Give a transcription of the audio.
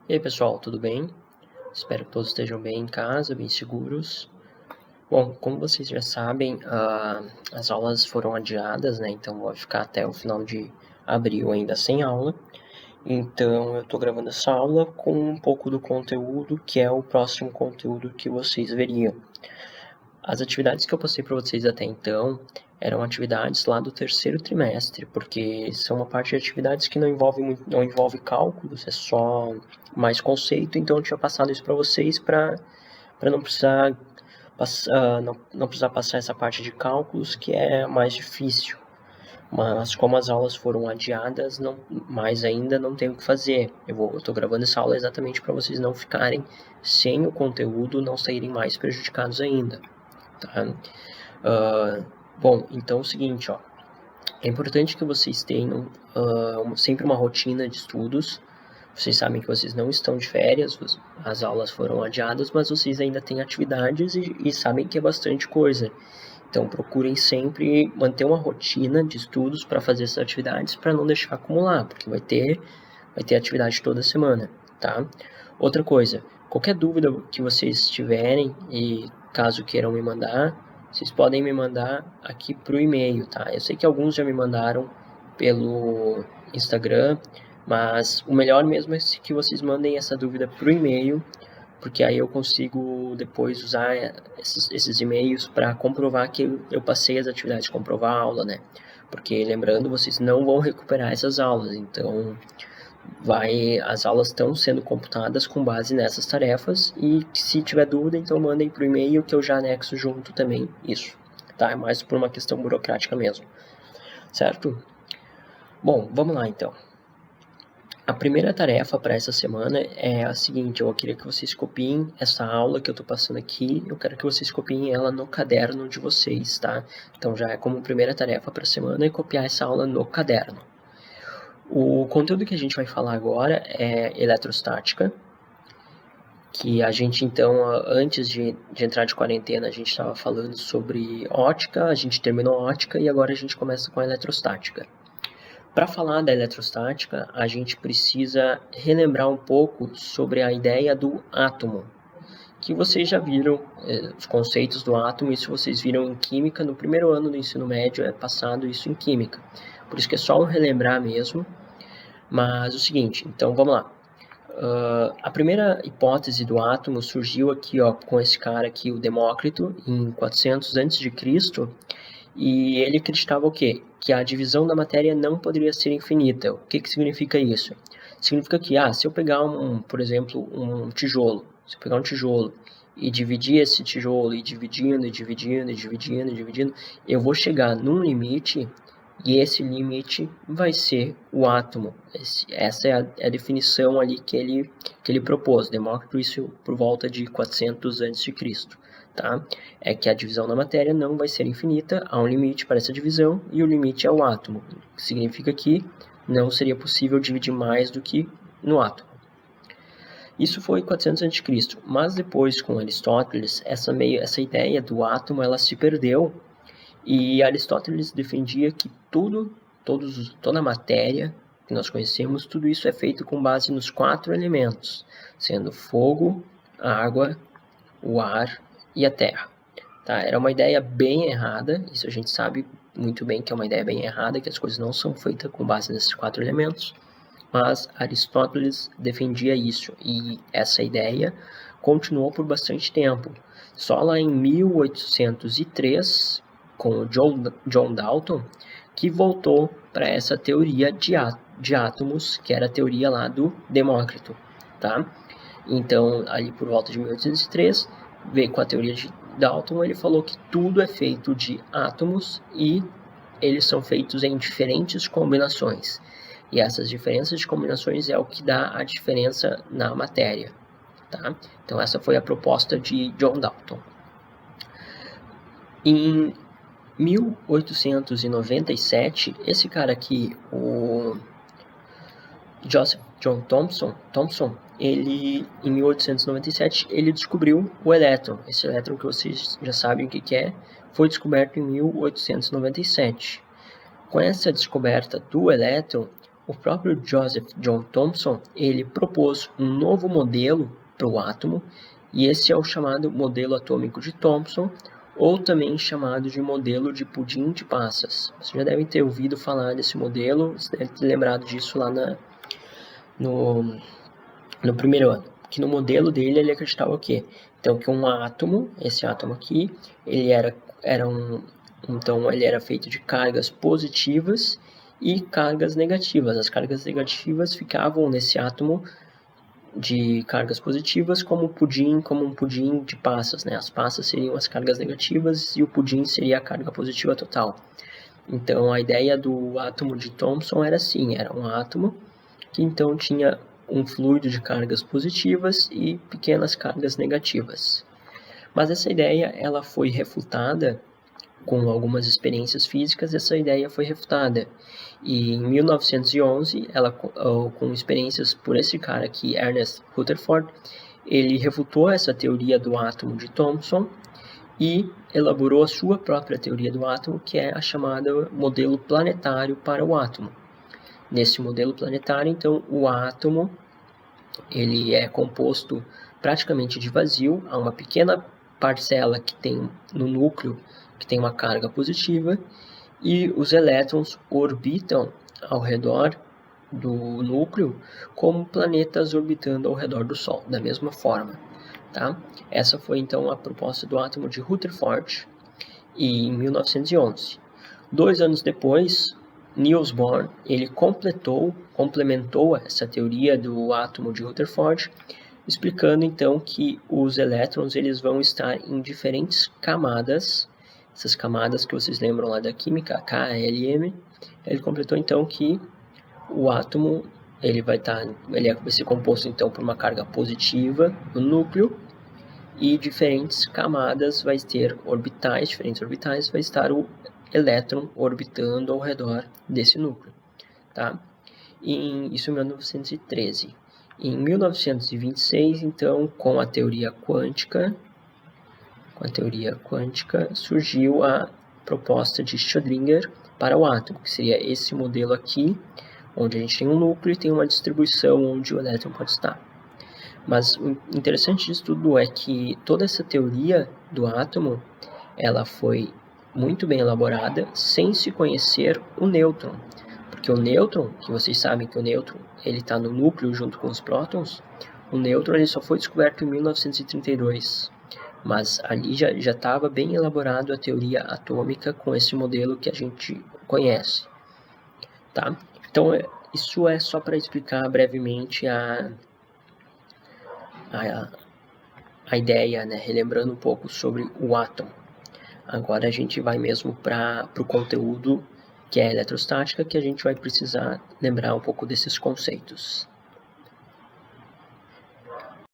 E aí pessoal, tudo bem? Espero que todos estejam bem em casa, bem seguros. Bom, como vocês já sabem, as aulas foram adiadas, né? Então vou ficar até o final de abril ainda sem aula. Então eu estou gravando essa aula com um pouco do conteúdo que é o próximo conteúdo que vocês veriam. As atividades que eu passei para vocês até então eram atividades lá do terceiro trimestre, porque são uma parte de atividades que não envolve cálculos, é só mais conceito, então eu tinha passado isso para vocês para não precisar não precisar passar essa parte de cálculos que é mais difícil. Mas como as aulas foram adiadas, mais ainda não tenho o que fazer. Eu estou gravando essa aula exatamente para vocês não ficarem sem o conteúdo, não saírem mais prejudicados ainda. Tá? Bom, então é o seguinte, ó, é importante que vocês tenham sempre uma rotina de estudos. Vocês sabem que vocês não estão de férias, as aulas foram adiadas, mas vocês ainda têm atividades e sabem que é bastante coisa. Então procurem sempre manter uma rotina de estudos para fazer essas atividades, para não deixar acumular, porque vai ter atividade toda semana, tá? Outra coisa, qualquer dúvida que vocês tiverem e caso queiram me mandar, vocês podem me mandar aqui pro e-mail, tá? Eu sei que alguns já me mandaram pelo Instagram, mas o melhor mesmo é que vocês mandem essa dúvida pro e-mail, porque aí eu consigo depois usar esses e-mails para comprovar que eu passei as atividades, comprovar a aula, né? Porque lembrando, vocês não vão recuperar essas aulas, então as aulas estão sendo computadas com base nessas tarefas e se tiver dúvida, então mandem para o e-mail que eu já anexo junto também isso, tá? É mais por uma questão burocrática mesmo, certo? Bom, vamos lá então. A primeira tarefa para essa semana é a seguinte, eu queria que vocês copiem essa aula que eu estou passando aqui, eu quero que vocês copiem ela no caderno de vocês, tá? Então já é como primeira tarefa para a semana copiar essa aula no caderno. O conteúdo que a gente vai falar agora é eletrostática, que a gente então, antes de entrar de quarentena, a gente estava falando sobre ótica, a gente terminou ótica e agora a gente começa com a eletrostática. Para falar da eletrostática, a gente precisa relembrar um pouco sobre a ideia do átomo, que vocês já viram os conceitos do átomo, isso vocês viram em química, no primeiro ano do ensino médio é passado isso em química. Por isso que é só um relembrar mesmo. Mas o seguinte, então vamos lá. A primeira hipótese do átomo surgiu aqui, ó, com esse cara aqui, o Demócrito, em 400 a.C., e ele acreditava o quê? Que a divisão da matéria não poderia ser infinita. O que significa isso? Significa que, se eu pegar por exemplo, um tijolo, se eu pegar um tijolo e dividir esse tijolo e dividindo, eu vou chegar num limite e esse limite vai ser o átomo. Essa é a definição ali que ele propôs. Demócrito, isso por volta de 400 a.C., tá? É que a divisão da matéria não vai ser infinita, há um limite para essa divisão e o limite é o átomo. Significa que não seria possível dividir mais do que no átomo. Isso foi 400 a.C., mas depois com Aristóteles, essa ideia do átomo ela se perdeu. E Aristóteles defendia que toda a matéria que nós conhecemos, tudo isso é feito com base nos 4 elementos, sendo fogo, a água, o ar e a terra. Tá? Era uma ideia bem errada, isso a gente sabe muito bem que é uma ideia bem errada, que as coisas não são feitas com base nesses 4 elementos, mas Aristóteles defendia isso, e essa ideia continuou por bastante tempo. Só lá em 1803, com o John Dalton, que voltou para essa teoria de átomos, que era a teoria lá do Demócrito, tá? Então, ali por volta de 1803, veio com a teoria de Dalton, ele falou que tudo é feito de átomos e eles são feitos em diferentes combinações. E essas diferenças de combinações é o que dá a diferença na matéria, tá? Então, essa foi a proposta de John Dalton. Em 1897, esse cara aqui, o Joseph John Thomson, ele, em 1897, ele descobriu o elétron. Esse elétron que vocês já sabem o que é, foi descoberto em 1897. Com essa descoberta do elétron, o próprio Joseph John Thomson, ele propôs um novo modelo para o átomo, e esse é o chamado modelo atômico de Thomson, ou também chamado de modelo de pudim de passas. Vocês já devem ter ouvido falar desse modelo, você deve ter lembrado disso lá no primeiro ano. Que no modelo dele ele acreditava o quê? Então que um átomo, esse átomo aqui, ele era feito de cargas positivas e cargas negativas. As cargas negativas ficavam nesse átomo de cargas positivas como um pudim de passas, né? As passas seriam as cargas negativas e o pudim seria a carga positiva total. Então a ideia do átomo de Thomson era assim, era um átomo que então tinha um fluido de cargas positivas e pequenas cargas negativas. Mas essa ideia ela foi refutada com algumas experiências físicas, essa ideia foi refutada. E em 1911, com experiências por esse cara aqui, Ernest Rutherford, ele refutou essa teoria do átomo de Thomson e elaborou a sua própria teoria do átomo, que é a chamada modelo planetário para o átomo. Nesse modelo planetário, então, o átomo ele é composto praticamente de vazio, há uma pequena parcela que tem no núcleo que tem uma carga positiva e os elétrons orbitam ao redor do núcleo como planetas orbitando ao redor do Sol, da mesma forma. Tá? Essa foi então a proposta do átomo de Rutherford e em 1911. 2 anos depois, Niels Bohr ele complementou essa teoria do átomo de Rutherford, explicando então que os elétrons eles vão estar em diferentes camadas, essas camadas que vocês lembram lá da química, K, L, M. Ele completou então que o átomo ele vai ser composto então por uma carga positiva no núcleo e diferentes camadas vai ter diferentes orbitais, vai estar o elétron orbitando ao redor desse núcleo, tá? Isso em 1913. Em 1926, então, com a teoria quântica, surgiu a proposta de Schrödinger para o átomo, que seria esse modelo aqui, onde a gente tem um núcleo e tem uma distribuição onde o elétron pode estar. Mas o interessante disso tudo é que toda essa teoria do átomo, ela foi muito bem elaborada sem se conhecer o nêutron. Porque o nêutron, que vocês sabem que o nêutron ele está no núcleo junto com os prótons, o nêutron ele só foi descoberto em 1932. Mas ali já estava bem elaborado a teoria atômica com esse modelo que a gente conhece. Tá? Então, isso é só para explicar brevemente a ideia, né? Relembrando um pouco sobre o átomo. Agora a gente vai mesmo para o conteúdo que é a eletrostática, que a gente vai precisar lembrar um pouco desses conceitos.